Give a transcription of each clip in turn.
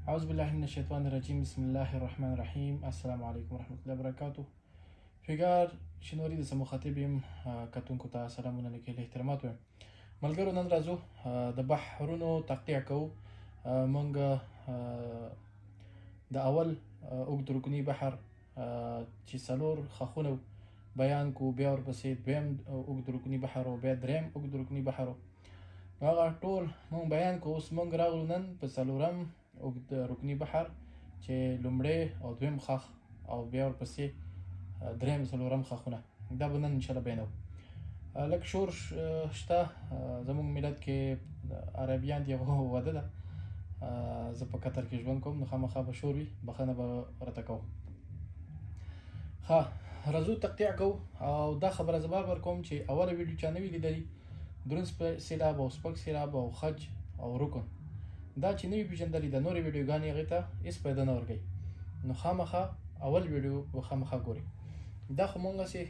أعوذ بالله من الشيطان الرجيم. بسم الله الرحمن الرحيم. السلام عليكم ورحمة الله وبركاته. فيګار شنوري د مخاطب يم کتونکو ته سلامونه لیکل احترامات وایم. ملګرو نن راځو د بحرونو تقطيع کوو. مونږ د اول اوږد رکني بحر چې څلور خښونه بیان کو، بیا ورپسې دویم اوږد رکني بحر او بیا دریم اوږد رکني بحر. هغه ټول مونږ بیان کو. اوس مونږ راغلو نن په څلورم اوږد رکني بحر چې لومړی او دویم خښ او بیا ورپسې دریم څلورم خښونه. دا به نن انشاءالله بیانوو. لږ شور شته زموږ ملت کې، عربیان دي، هغه واده ده. زه په قطر کې ژوند کوم، نو خامخا به شور وي، بخښنه به راته کوم. ښه، راځو تقطيع کوو. او دا خبره زه بار بار کوم چې اوله ویډیو چا نه وي لیدلي، درون سیلاب او سپک سیلاب او خج او رکن، دا چې نه وي پېژندلي، د نورې ویډیوګانې هغې ته هېڅ پیدا نه ورکوي. نو خامخا اول ویډیو به خامخا ګورئ. دا خو مونږ هسې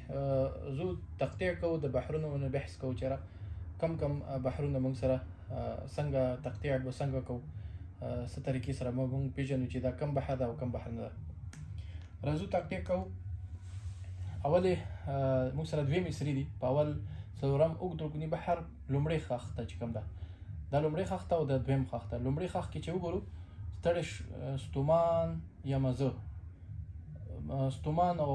زو تقطيع کوو، د بحرونو نه بحث کوو چې کم کم بحرونه مونږ سره څنګه تقطيع به څنګه کوو، څه طریقې سره مونږ پېژنو چې دا کم بحر ده او کم بحر نه ده. راځو تقطيع کوو. اولې مونږ سره دوې مصري دي. په اول څلورم اوږد رکني بحر لومړۍ خښ ته چې کوم ده، دا لومړۍ خښ ته او د دویم خښ ته. لومړۍ خښ کې چې وګورو، ستړی ستومان یا مزه ستومان او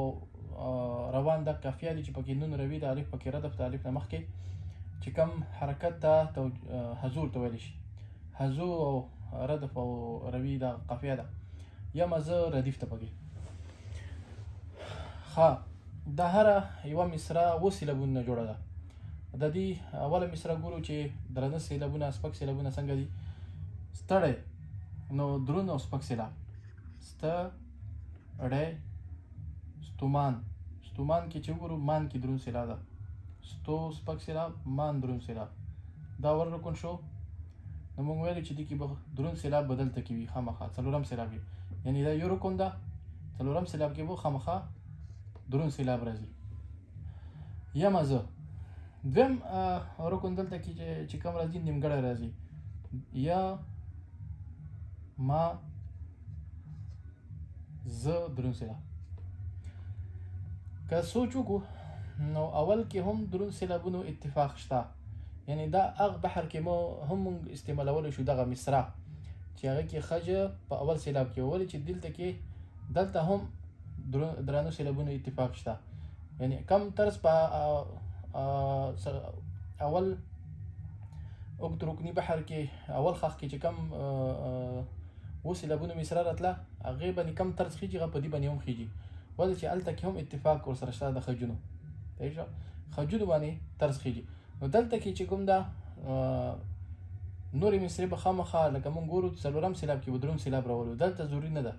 روان دا قافیه دي چې پکې نون روي، د الف پکې ردف د الف نه مخکې چې کوم حرکت ته حضور ته ویلی شي. حضور او ردف او روي دا قافیه ده. یا مزه ردیف ته پکې. ښه، دا هره یوه مصره اووه سیلابونو نه جوړه ده. د دې اوله مصره ګورو چې درانه سیلابونه، سپک سیلابونه څنګه دي. ستړی نو درون او سپک سیلاب. ستړی ستومان. ستومان کې چې وګورو مان کې درون سیلاب ده. ستو سپک سیلاب، مان درون سیلاب. دا ور رکن شو. نو موږ ویلو چې دې کې به درون سیلاب بدل ته کې وي خامخا څلورم سیلاب کې، یعنې دا یو رکن ده. څلورم سیلاب کې به خامخا درون سیلاب راځي. یا مزه دویم رکن دلته کې چې کوم راځي نیمګړی راځي. یا ما زه درون سیلاب. که سوچ وکړو نو اول کې هم درون سیلابونو اتفاق شته، یعنی دا هغه بحر کې هم موږ استعمالولی شو دغه مصره چې هغه کې خجه په اول سیلاب کې، ولې چې دلته هم درانه سیلابونو اتفاق شته. یعنی کم طرز په اول اوږد رکني بحر کې اول خښ کې چې کم اووه سیلابونو مصره راتله، هغې باندې کم طرز خیجي، هغه په دې باندې هم خیجي، ولې چې هلته کې هم اتفاق ورسره شته د خجونو. صحیح شو؟ خجونو باندې طرز خیجي. نو دلته کې چې کوم ده نورې مصرې به خامخا لکه مونږ ګورو څلورم سیلاب کې به درون سیلاب راولو. دلته ضروري نه ده،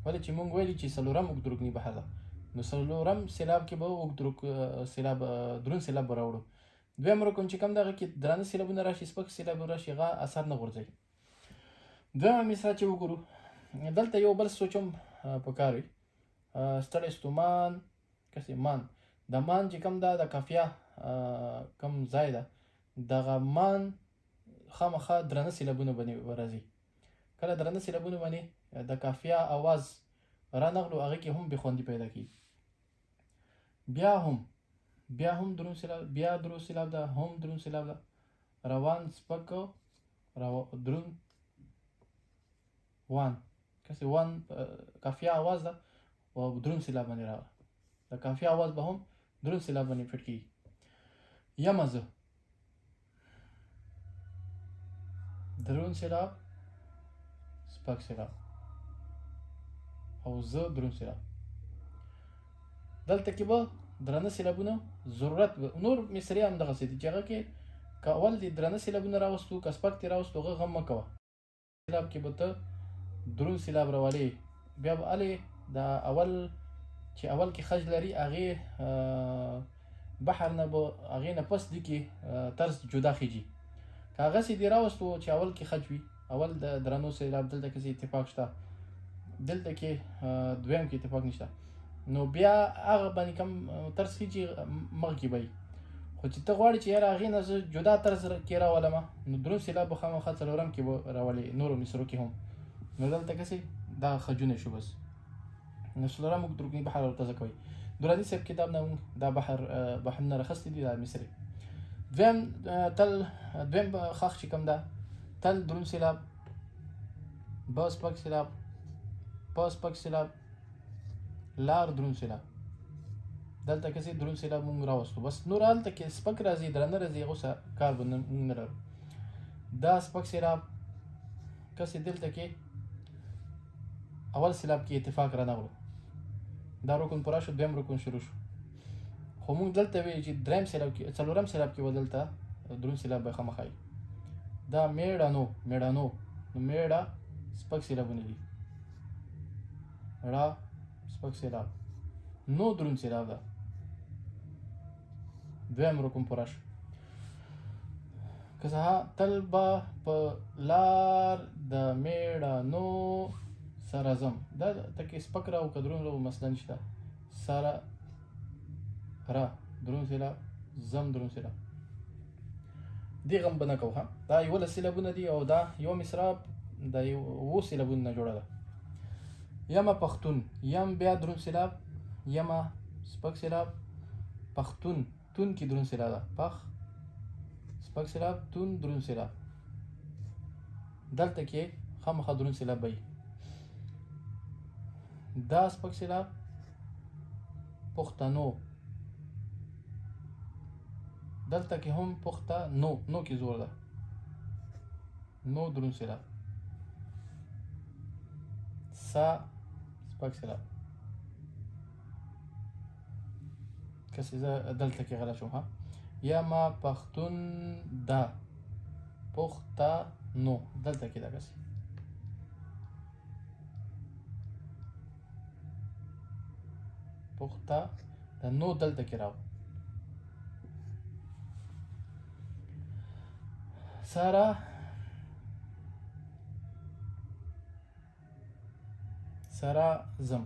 ولې چې مونږ ویلي چې څلورم اوږد رکني بحر ده، نو څلورم سیلاب کې به اوږد سیلاب درون سیلاب به راوړو. دویم رکن چې کوم دغه کې درانه سیلابونه راشي، سپک سیلابونه راشي، هغه اثر نه غورځوي. دویمه مصره چې وګورو، دلته یو بل سوچ هم پکار وي. ستړی ستومان کسې مان. د مان چې کوم ده د قافیه کوم ځای ده، دغه مان خامخا درانه سیلابونه باندې راځي. کله درانه سیلابونه باندې د قافیه اواز رانغلو، هغې کې هم بېخوندي پیدا کېږي. بیا هم درون سیلاب، بیا درون سیلاب ده، هم درون سیلاب ده. روان سپک درون وان کسې وان قافیه اواز ده او درون سیلاب باندې راغله، د قافیه اواز به هم درون سیلاب باندې فټ کېږي. یا مزه درون سیلاب، سپک سیلاب او زه درون سیلاب. دلته کې به درانه سیلابونه ضرورت نور مصرې هم دغسې دي چې هغه کې که اول دې درانه سیلابونه راوستو، که سپک دې راوستو، هغه غم مه کوه. سیلاب کې به ته درون سیلاب راولې، بیا به هلې د اول چې اول کې خج لري، هغې بحر نه به هغې نه پس دې کې طرز جدا خیجي. که هغسې دې راوستو چې اول کې خج وي، اول د درانو سیلاب دلته کې اتفاق شته، دلته کې دویم کې اتفاق نشته، نو بیا هغه باندې کم طرز خیجي مخکې به وي. خو چې ته غواړې چې یاره هغې نه زه جدا طرز کې راولمه، نو درون سیلاب به خامخا څلورم کې به راولې، نورو مصرو کې هم. نو دلته کسې دا خجونه شو بس. نو څلورم اوږد رکني بحر ورته ځکه وایي. دراني صاحب کتاب نه مونږ دا بحرونه راخیستي دي دا مصري. دویم خاخ چې کوم ده تل دروند سېلاب، ب سپک سېلاب، پ سپک سېلاب، لار دروند سېلاب. دلته کسې دروند سېلاب مونږ راوستو بس. نور هلته کې سپک راځي درانه راځي هغو سره کار به مونږ نه لرو. دا سپک سېلاب کسې دلته کې اول سېلاب کې اتفاق رانغلو، دا رکن پوره شو، دویم رکن شروع شو. خو مونږ دلته وایو چې دریم سېلاب کې څلورم سېلاب کې به دلته دروند سېلاب به خامخا وي. دا میړانو نو میړه سپک سېلابونه دي، ړا سپک سېلاب، نو دروند سېلاب ده. دویم رکن پوره شو. که څه تل به په لار د میړانو سره ځم. دا تکې سپک را او که دروند را مسله نشته. سره را دروند سېلاب، زم دروند سېلاب. دې غم به نه کوو. دا 11 سېلابونه دي او دا یو مصراب د 7 سېلابونو نه جوړه ده. یمه پښتون، یم بیا دروند سېلاب، یمه سپک سېلاب، پښتون تون کې دروند سېلاب ده، پخ سپک سېلاب، تون دروند سېلاب. دلته کې خامخا دروند سېلاب به وي. دا سپک سېلاب، پښتنو، دلته کې هم پخته نو کې زور ده، نو دروند سېلاب. سا سپک سېلاب. کسې زه دلته کې غلط شوم. یا ما پښتون دا پښتنو، دلته کې دا کسې پخته دا نو دلته کې راو. سارا زم،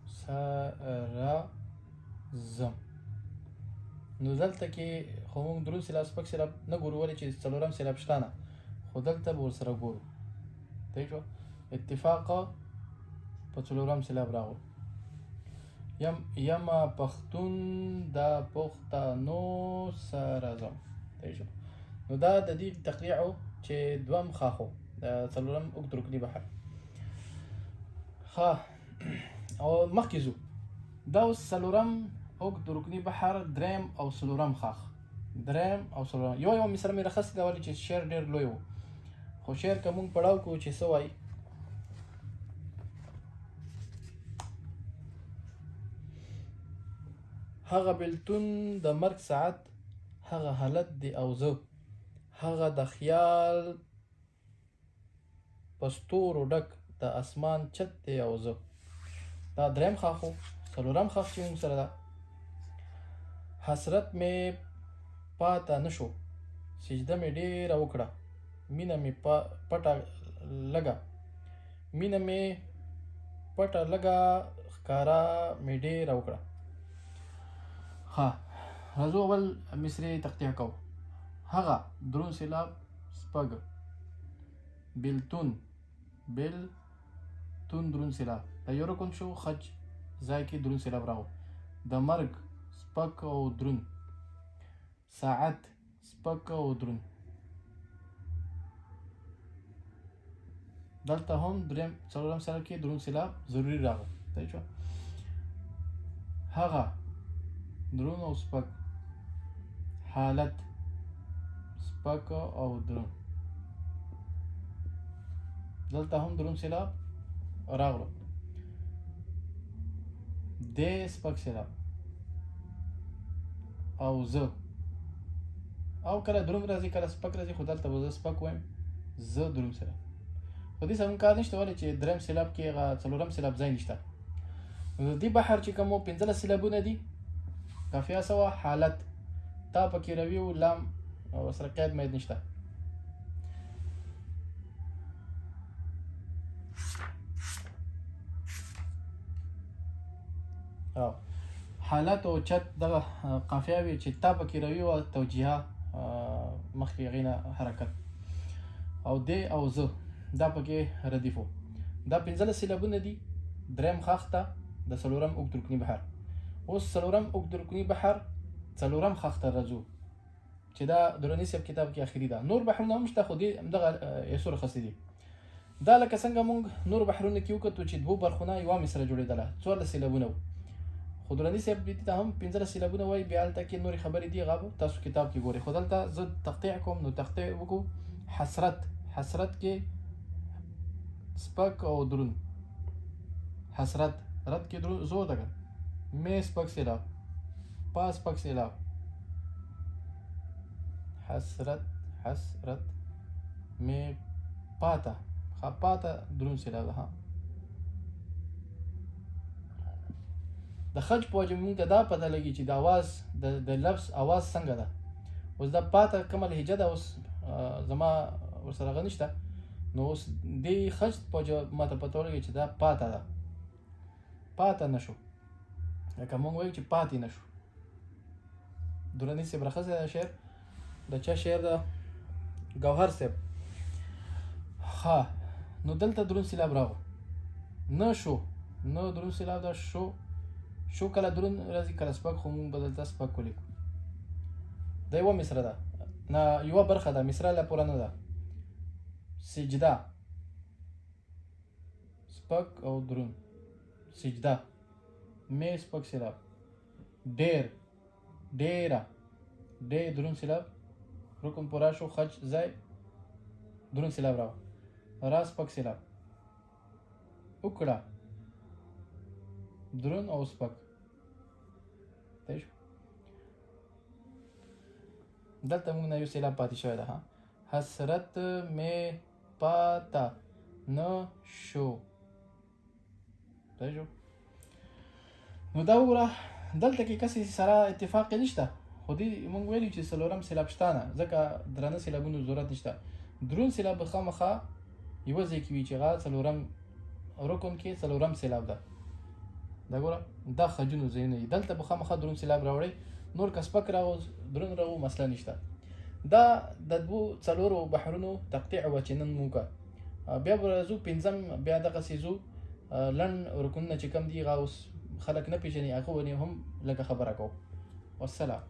سارا زم. نو دلته کې خو مونږ دروند سېلاب سپک سېلاب نه ګورو، ولې چې څلورم سېلاب شته نه، خو دلته به ورسره ګورو. صحیح شو. اتفاق په څلورم سېلاب راغلو. یمه پښتون دا پښتنو سره ځم. صحیح شو. نو دا د دې تقریع و چې دوم خاخو د څلورم اوږد رکني بحر. ښه او مخکې ځو. دا اوس څلورم اوږد رکني بحر دریم او څلورم خاخ. دریم او څلورم یو مصره مې راخیستې ده، ولې چې شعر ډېر لوی و. خو شعر که مونږ پړاو کړو چې څه وایي. هغه بېلتون د مرګ ساعت، هغه حالت دی او زه، هغه د خیال په ستورو ډک د اسمان چت دی او زه. دا دریم خاخ و. څلورم خاخ چې مونږ سره ده. حسرت مې پاته نه شو، سجده مې ډېره وکړه، مینه مې پټه لږه ښکاره مې ډېره وکړه. ها راځو اول مصري تقطیع کوو. هغه دروند سېلاب سپږ، بېلتون دروند سېلاب. دا یو رکن شو، خج ځای کې دروند سېلاب راغو. د مرګ سپک او دروند، ساعت سپک او دروند. دلته هم دریم څلورم سېلاب کې دروند سېلاب ضروري راغو. صحیح شو. هغه دروند او سپک، حالت سپک او دروند. دلته هم دروند سېلاب راغلو. د سپک سېلاب او زه، او کله دروند راځي کله سپک راځي، خو دلته به زه سپک وایم، زه دروند سېلاب. خو دې سره هم کار نشته، ولې چې دریم سېلاب کې هغه څلورم سېلاب ځای نشته. نو د دې بحر چې کوم 15 سېلابونه دي، قافیه سوه، حالت تا پکې روي و، لام او سره قید مید نشته. حالت او چت دغه قافیه وي چې تا پکې روي او توجیه مخکې هغې نه حرکت. او دی او زه، دا پکې ردیف و. دا 15 سیلابونه دي. دریم خاخ ته د څلورم اوږد رکني بحر. اوس څلورم اوږد رکني بحر څلورم خاخ ته راځو چې دا دروني صاحب کتاب کې اخري ده. نور بحرونه هم شته خو دې همدغه یسور خاصې دي. دا لکه څنګه موږ نور بحرونه کې وکتو چې دوه برخونه یوه مصره جوړېدله 14 سیلابونه و. خو دروني صاحب دې ته هم 15 سیلابونه وایي. بیا هلته کې نورې خبرې دي هغه تاسو کتاب کې ګورئ. خو دلته زه تقطیع کوم نو تقطیع وکړو. حسرت کې سپک او درون. حسرت رد کې درون زور ده. مې سپک سیلاب پا سپک سیلاب. حسرت مې پاته پاته درون سیلاب ده. د خج په وجه موږ ته دا پته لګي چې د اواز د لفظ اواز څنګه ده. اوس دا پاته کومه لهجه ده اوس زما ورسره هغه نشته. نو اوس دې خج په وجه ماته پته ولګي چې دا پاته ده. پاته نشو لکه موږ وایو چې پاتې نشو. دروني صاحب راخصه دا شعر د چا شعر ده؟ ګوهر صاحب. ها نو دلته درون سیلاب راغو. نه شو نه درون سیلاب ده. شو کله درون راځي کله سپک. خو موږ به دلته سپک ولیکو. دا یوه مصره ده. نه یوه برخه ده. مصره لا پوره نه ده. سجده سپک او درون. سجده مې سپک سیلاب. ډیره درون سیلاب. رکن پورا شو. خج ځای درون سیلاب راو. را سپک سیلاب. وکړه درون او سپک. دلته موږ نه یو سیلاب پاتې شوی ده. حسرت مې پاته نه شو. نو دا وګوره دلته کې کسې سره اتفاق نشته. خو دې موږ ویلي چې څلورم سیلاب شته نه ځکه درانه سیلابونو ضرورت نشته. درون سیلاب به خامخا یوه ځای کې وي چې هغه څلورم رکن کې څلورم سیلاب ده. دا ګوره دا خجونو ځایونه دي. دلته به خامخا درون سیلاب راوړئ. نور که سپک راغو درون راغو مسله نشته. دا د دوو څلورو بحرونو تقطیع وه چې نن موږ بیا به راځو پنځم. بیا دغسې ځو لنډ رکنونه چې کوم دي هغه اوس خلک نه پېژني هغه ونې هم لږه خبره کوو. والسلام.